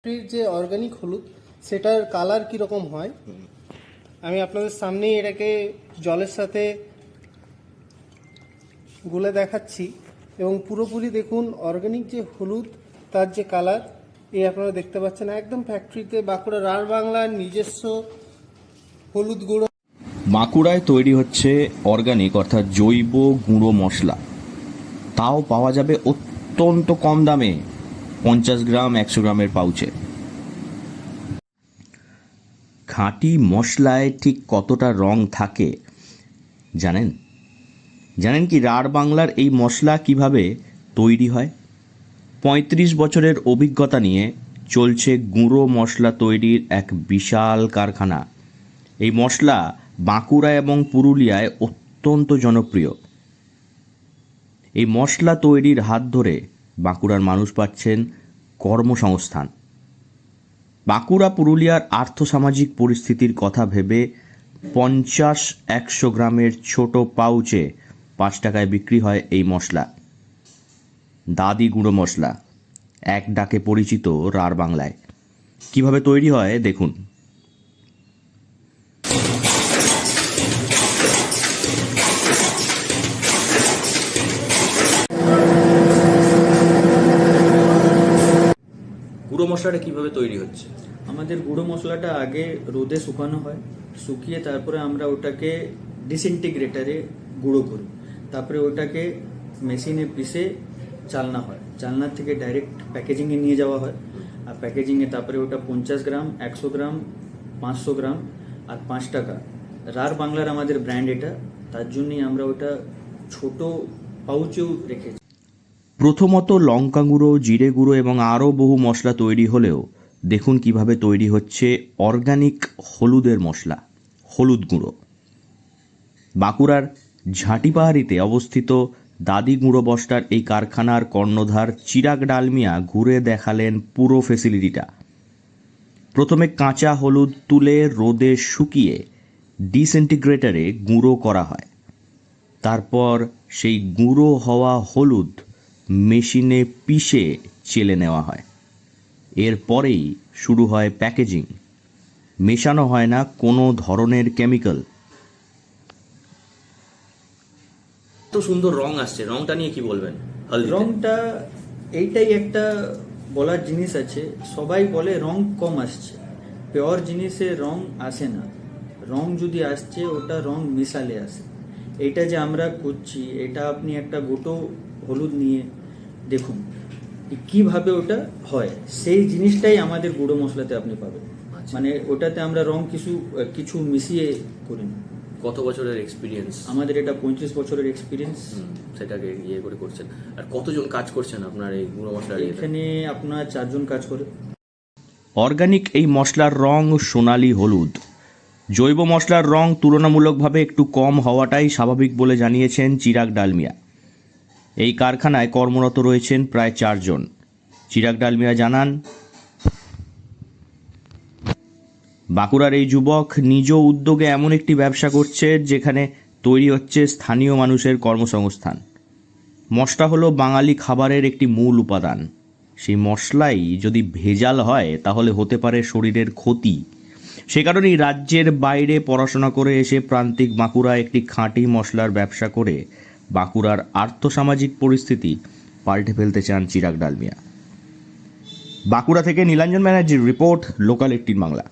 যে অর্গানিক হলুদ সেটার কালার কীরকম হয় আমি আপনাদের সামনেই এটাকে জলের সাথে গুলে দেখাচ্ছি এবং পুরোপুরি দেখুন অর্গানিক যে হলুদ তার যে কালার এই আপনারা দেখতে পাচ্ছেন একদম ফ্যাক্টরিতে বাঁকুড়া রাঢ় বাংলার নিজস্ব হলুদ গুঁড়ো। বাঁকুড়ায় তৈরি হচ্ছে অর্গানিক অর্থাৎ জৈব গুঁড়ো মশলা, তাও পাওয়া যাবে অত্যন্ত কম দামে 50 গ্রাম 100 গ্রামের পাউচে। খাঁটি মশলায় ঠিক কতটা রং থাকে জানেন? জানেন কি রাঢ় বাংলার এই মশলা কিভাবে তৈরি হয়? 35 বছরের অভিজ্ঞতা নিয়ে চলছে গুঁড়ো মশলা তৈরির এক বিশাল কারখানা। এই মশলা বাঁকুড়া এবং পুরুলিয়ায় অত্যন্ত জনপ্রিয়। এই মশলা তৈরির হাত ধরে বাঁকুড়ার মানুষ পাচ্ছেন কর্মসংস্থান। বাঁকুড়া পুরুলিয়ার আর্থসামাজিক পরিস্থিতির কথা ভেবে 50-100 গ্রামের ছোট পাউচে 5 টাকায় বিক্রি হয় এই মশলা। দাদি গুঁড়ো মশলা, এক ডাকে পরিচিত রাঢ় বাংলায়। কিভাবে তৈরি হয় দেখুন। গুঁড়ো মশলাটা কিভাবে তৈরি হচ্ছে? আমাদের গুঁড়ো মশলাটা আগে রোদে শুকানো হয়, শুকিয়ে তারপরে আমরা ওটাকে ডিসইন্টিগ্রেটারে গুঁড়ো করি, তারপরে ওটাকে মেশিনে পিষে চালনা হয়, চালনার থেকে ডাইরেক্ট প্যাকেজিংয়ে নিয়ে যাওয়া হয়। আর প্যাকেজিংয়ে তারপরে ওটা 50 গ্রাম 100 গ্রাম 500 গ্রাম আর 5 টাকা। রাঢ় বাংলার আমাদের ব্র্যান্ড এটা, তার জন্যই আমরা ওটা ছোট পাউচেও রেখেছি। প্রথমত লঙ্কা গুঁড়ো, জিরে গুঁড়ো এবং আরও বহু মশলা তৈরি হলেও দেখুন কিভাবে তৈরি হচ্ছে অর্গানিক হলুদের মশলা, হলুদ গুঁড়ো। বাঁকুড়ার ঝাঁটিপাহাড়িতে অবস্থিত দাদি গুঁড়ো মশলার এই কারখানার কর্ণধার চিরাগ ডালমিয়া ঘুরে দেখালেন পুরো ফেসিলিটিটা। প্রথমে কাঁচা হলুদ তুলে রোদে শুকিয়ে ডিসইন্টিগ্রেটরে গুঁড়ো করা হয়। তারপর সেই গুঁড়ো হওয়া হলুদ মেশিনে পিষে চেলে নেওয়া হয়। এরপরেই শুরু হয় প্যাকেজিং। মেশানো হয় না কোনো ধরনের কেমিক্যাল। তো সুন্দর রং আসছে, রংটা নিয়ে কি বলবেন? রংটা এইটাই একটা বলার জিনিস আছে, সবাই বলে রং কম আসছে। পিওর জিনিসে রং আসে না, রং যদি আসছে ওটা রং মিশালে আসে। এইটা যে আমরা করছি, এটা আপনি একটা গোটো হলুদ নিয়ে দেখুন কিভাবে ওটা হয়, সেই জিনিসটাই আমাদের গুঁড়ো মশলাতে আপনি পাবেন। মানে ওটাতে আমরা রং কিছু মিশিয়ে করি না। কত বছরের এক্সপিরিয়েন্স? আমাদের এটা 35 বছরের এক্সপিরিয়েন্স। সেটাকে ইয়ে করে করছেন। আর কতজন কাজ করছেন আপনার এই গুঁড়ো মশলার? এখানে আপনার 4 জন কাজ করে। অর্গানিক এই মশলার রং সোনালী হলুদ। জৈব মশলার রং তুলনামূলকভাবে একটু কম হওয়াটাই স্বাভাবিক বলে জানিয়েছেন চিরাগ ডালমিয়া। এই কারখানায় কর্মরত রয়েছেন প্রায় 4 জন। চিরাগ ডালমিয়া জানান, বাঁকুড়ার এই যুবক নিজ উদ্যোগে এমন একটি ব্যবসা করছে যেখানে তৈরি হচ্ছে স্থানীয় মানুষের কর্মসংস্থান। মশলা হলো বাঙালি খাবারের একটি মূল উপাদান। সেই মশলাই যদি ভেজাল হয় তাহলে হতে পারে শরীরের ক্ষতি। সে কারণেই রাজ্যের বাইরে পড়াশোনা করে এসে প্রান্তিক বাঁকুড়ায় একটি খাঁটি মশলার ব্যবসা করে বাঁকুড়ার আর্থসামাজিক পরিস্থিতি পাল্টে ফেলতে চান চিরাগ ডালমিয়া। বাঁকুড়া থেকে নীলাঞ্জন ব্যানার্জির রিপোর্ট, লোকাল 18 বাংলা।